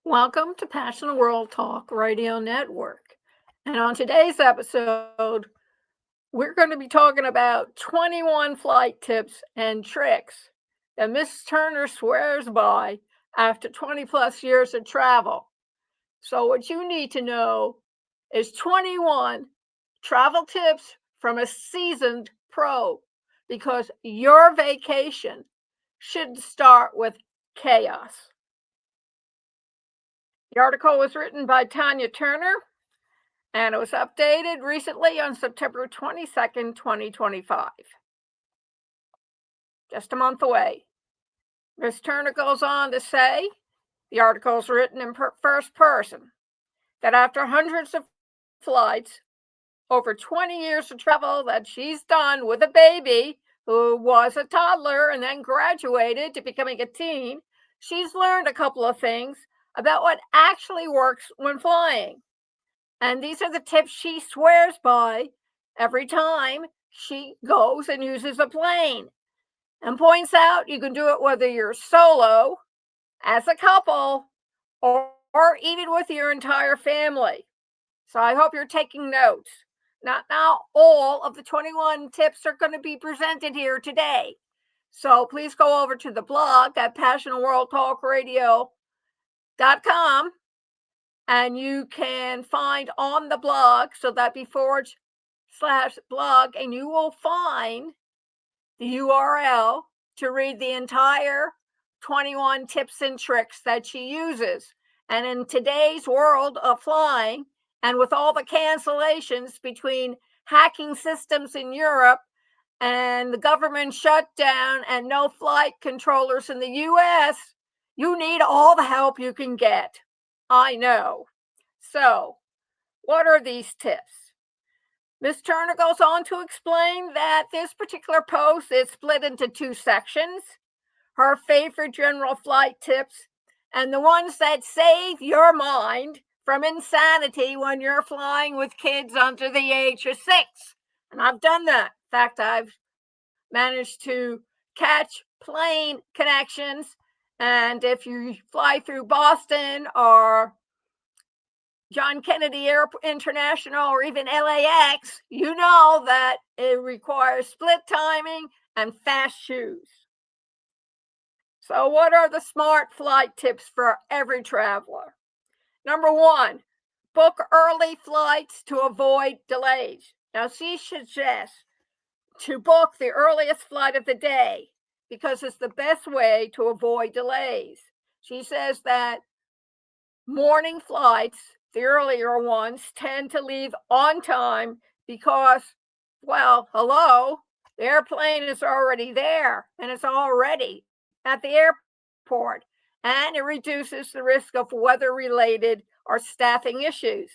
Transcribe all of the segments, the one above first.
Welcome to Passion World Talk Radio Network. And on today's episode, we're going to be talking about 21 flight tips and tricks that Miss Turner swears by after 20 plus years of travel. So, what you need to know is 21 travel tips from a seasoned pro because your vacation should start with chaos. The article was written by Tanya Turner and it was updated recently on September 22nd, 2025. Just a month away. Ms. Turner goes on to say, the article is written in first person, that after hundreds of flights, over 20 years of travel that she's done with a baby who was a toddler and then graduated to becoming a teen, she's learned a couple of things about what actually works when flying. And these are the tips she swears by every time she goes and uses a plane, and points out you can do it whether you're solo, as a couple, or even with your entire family. So I hope you're taking notes. Not all of the 21 tips are going to be presented here today. So please go over to the blog at passionworldtalkradio.com and you can find on the blog, so that be /blog, and you will find the URL to read the entire 21 tips and tricks that she uses. And in today's world of flying, and with all the cancellations between hacking systems in Europe and the government shutdown and no flight controllers in the US, you need all the help you can get. I know. So, what are these tips? Ms. Turner goes on to explain that this particular post is split into two sections: her favorite general flight tips and the ones that save your mind from insanity when you're flying with kids under the age of 6. And I've done that. In fact, I've managed to catch plane connections. And if you fly through Boston or John Kennedy International or even LAX, you know that it requires split timing and fast shoes. So, what are the smart flight tips for every traveler? Number one, book early flights to avoid delays. Now, she suggests to book the earliest flight of the day because it's the best way to avoid delays. She says that morning flights, the earlier ones, tend to leave on time because, well, hello, the airplane is already there and it's already at the airport, and it reduces the risk of weather-related or staffing issues.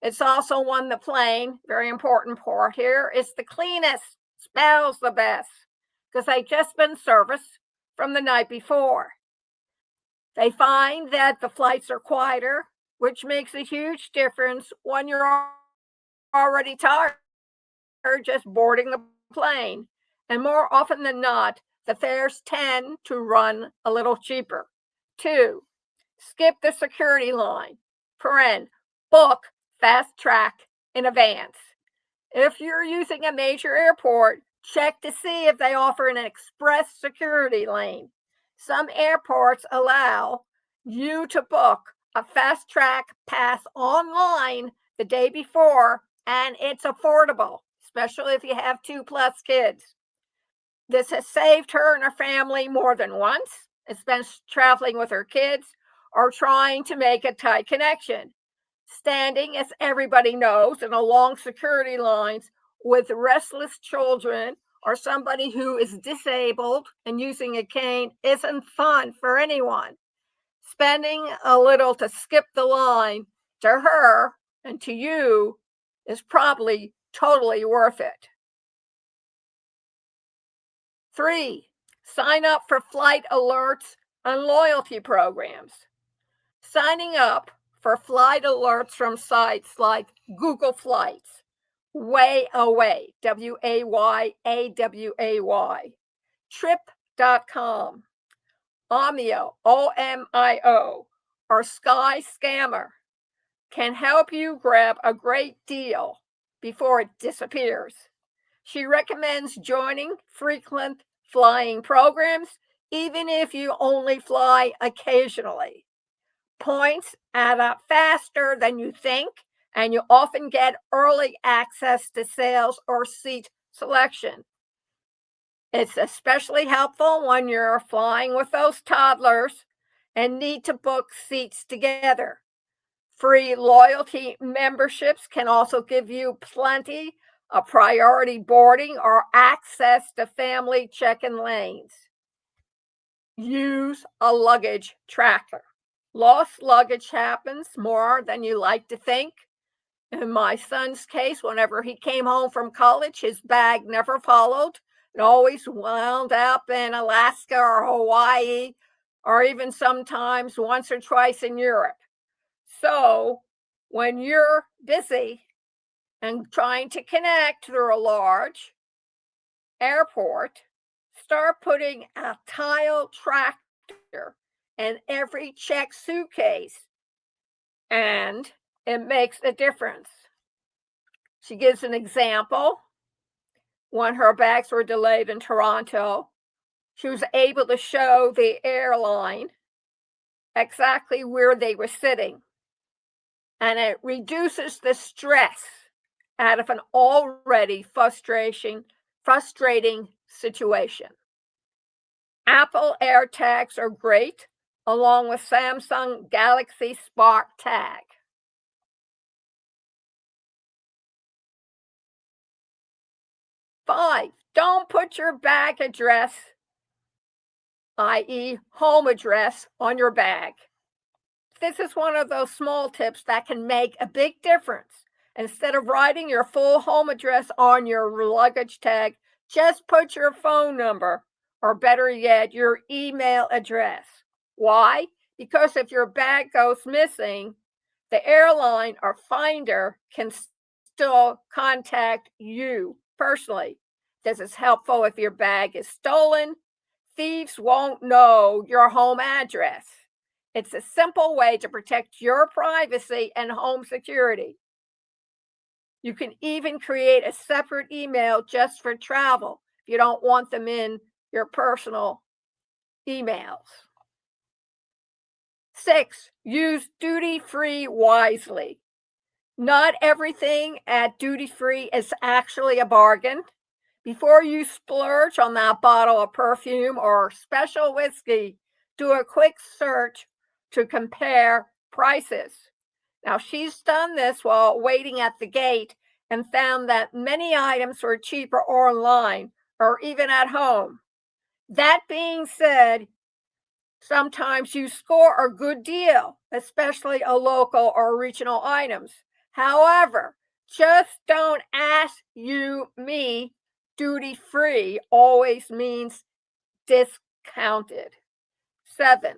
It's also when the plane, very important part here, is the cleanest, smells the best, because they've just been serviced from the night before. They find that the flights are quieter, which makes a huge difference when you're already tired just boarding the plane. And more often than not, the fares tend to run a little cheaper. 2, skip the security line. Book fast track in advance. If you're using a major airport, check to see if they offer an express security lane. Some airports allow you to book a fast track pass online the day before, and it's affordable, especially if you have 2+ kids. This has saved her and her family more than once, especially traveling with her kids or trying to make a tight connection. Standing, as everybody knows, in a long security lines with restless children or somebody who is disabled and using a cane isn't fun for anyone. Spending a little to skip the line to her and to you is probably totally worth it. 3, sign up for flight alerts and loyalty programs. Signing up for flight alerts from sites like Google Flights, WayAway, WayAway, Trip.com, Omio, OMIO, or Skyscanner can help you grab a great deal before it disappears. She recommends joining frequent flying programs, even if you only fly occasionally. Points add up faster than you think, and you often get early access to sales or seat selection. It's especially helpful when you're flying with those toddlers and need to book seats together. Free loyalty memberships can also give you plenty of priority boarding or access to family check-in lanes. Use a luggage tracker. Lost luggage happens more than you like to think. In my son's case, whenever he came home from college, his bag never followed. It always wound up in Alaska or Hawaii, or even sometimes once or twice in Europe. So when you're busy and trying to connect through a large airport, start putting a tile tractor in every checked suitcase, and it makes a difference. She gives an example. When her bags were delayed in Toronto, she was able to show the airline exactly where they were sitting, and it reduces the stress out of an already frustrating situation. Apple AirTags are great, along with Samsung Galaxy Spark Tag. 5, don't put your bag address, i.e., home address, on your bag. This is one of those small tips that can make a big difference. Instead of writing your full home address on your luggage tag, just put your phone number, or better yet, your email address. Why? Because if your bag goes missing, the airline or finder can still contact you personally. This is helpful if your bag is stolen. Thieves won't know your home address. It's a simple way to protect your privacy and home security. You can even create a separate email just for travel if you don't want them in your personal emails. 6, use duty free wisely. Not everything at duty free is actually a bargain. Before you splurge on that bottle of perfume or special whiskey, do a quick search to compare prices. Now, she's done this while waiting at the gate and found that many items were cheaper online or even at home. That being said, sometimes you score a good deal, especially a local or regional items. However, just don't ask me. Duty free always means discounted. 7,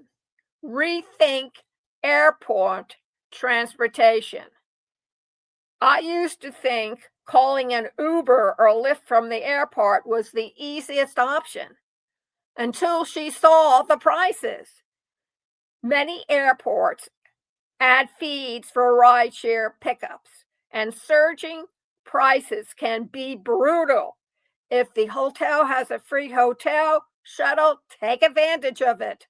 rethink airport transportation. I used to think calling an Uber or Lyft from the airport was the easiest option until she saw the prices. Many airports add fees for rideshare pickups, and surging prices can be brutal. If the hotel has a free hotel shuttle, take advantage of it.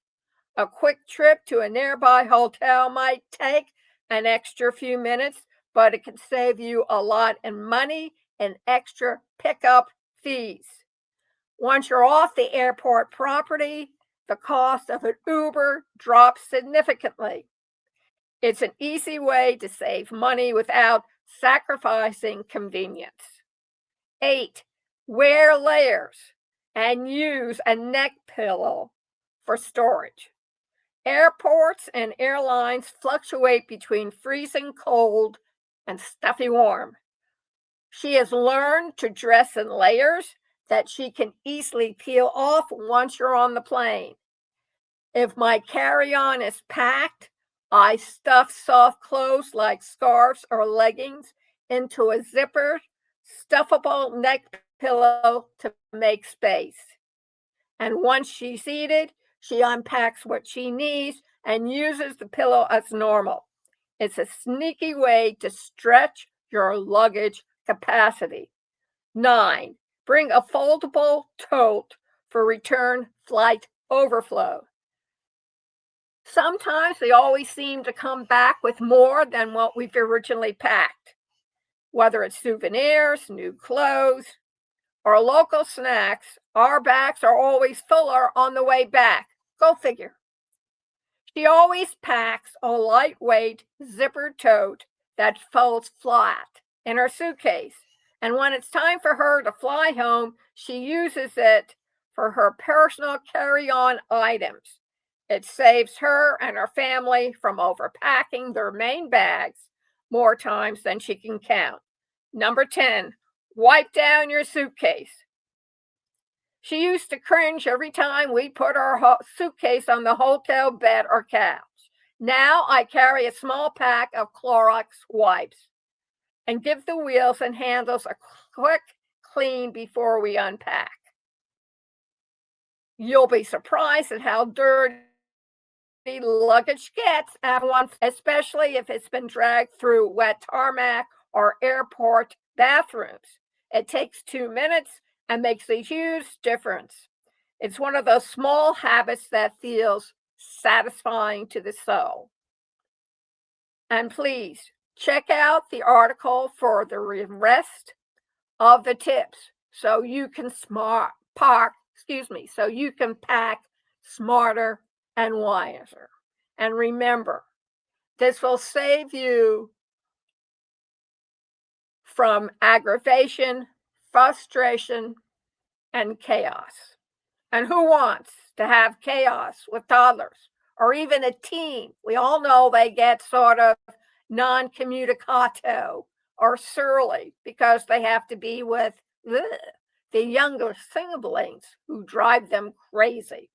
A quick trip to a nearby hotel might take an extra few minutes, but it can save you a lot in money and extra pickup fees. Once you're off the airport property, the cost of an Uber drops significantly. It's an easy way to save money without sacrificing convenience. 8, wear layers and use a neck pillow for storage. Airports and airlines fluctuate between freezing cold and stuffy warm. She has learned to dress in layers that she can easily peel off once you're on the plane. If my carry-on is packed, I stuff soft clothes like scarves or leggings into a zippered, stuffable neck pillow to make space. And once she's seated, She unpacks what she needs and uses the pillow as normal. It's a sneaky way to stretch your luggage capacity. 9. Bring a foldable tote for return flight overflow. Sometimes they always seem to come back with more than what we've originally packed, whether it's souvenirs, new clothes, or local snacks. Our bags are always fuller on the way back. Go figure. She always packs a lightweight zipper tote that folds flat in her suitcase. And when it's time for her to fly home, she uses it for her personal carry on items. It saves her and her family from overpacking their main bags more times than she can count. Number 10, wipe down your suitcase. She used to cringe every time we put our suitcase on the hotel bed or couch. Now I carry a small pack of Clorox wipes and give the wheels and handles a quick clean before we unpack. You'll be surprised at how dirty luggage gets after one, especially if it's been dragged through wet tarmac or airport bathrooms. It takes 2 minutes and makes a huge difference. It's one of those small habits that feels satisfying to the soul. And please check out the article for the rest of the tips so you can so you can pack smarter and wiser. And remember, this will save you from aggravation, frustration, and chaos. And who wants to have chaos with toddlers or even a teen? We all know they get sort of non communicato or surly because they have to be with the younger siblings who drive them crazy.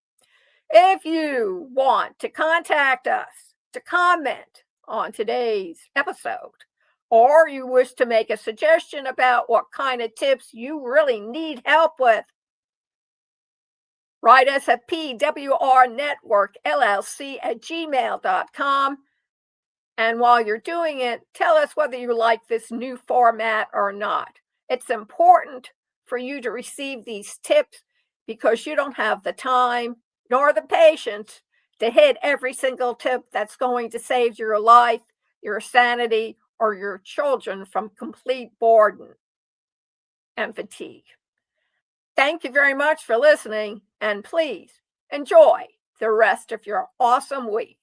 If you want to contact us to comment on today's episode, or you wish to make a suggestion about what kind of tips you really need help with, write us at pwrnetworkllc@gmail.com. And while you're doing it, tell us whether you like this new format or not. It's important for you to receive these tips because you don't have the time nor the patience to hit every single tip that's going to save your life, your sanity, or your children from complete boredom and fatigue. Thank you very much for listening, and please enjoy the rest of your awesome week.